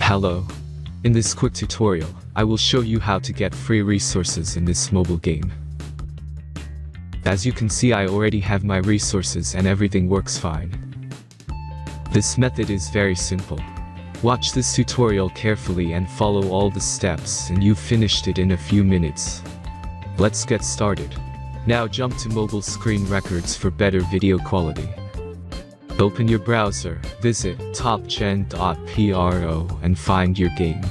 Hello. In this quick tutorial, I will show you how to get free resources in this mobile game. As you can see, I already have my resources and everything works fine. This method is very simple. Watch this tutorial carefully and follow all the steps and you've finished it in a few minutes. Let's get started. Now jump to mobile screen records for better video quality. Open your browser, visit topgen.pro and find your game.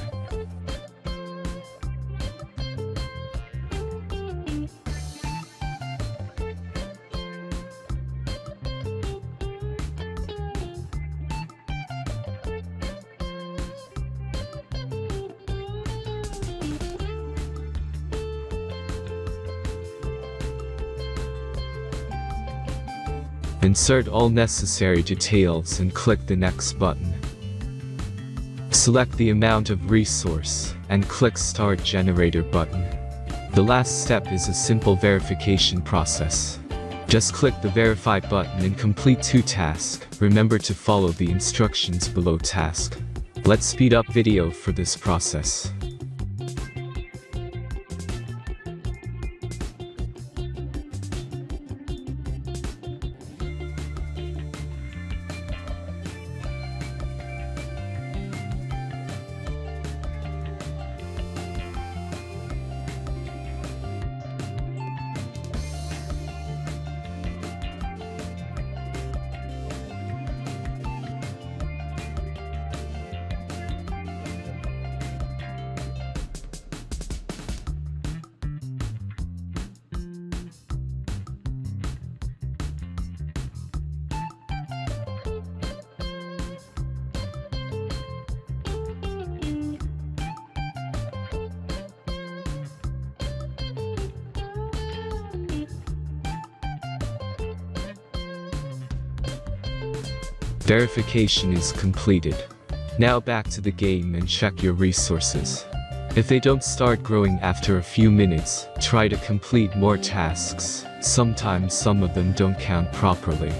Insert all necessary details and click the next button. Select the amount of resource and click Start Generator button. The last step is a simple verification process. Just click the Verify button and complete 2 tasks. Remember to follow the instructions below task. Let's speed up video for this process. Verification is completed. Now back to the game and check your resources. If they don't start growing after a few minutes, try to complete more tasks. Sometimes some of them don't count properly.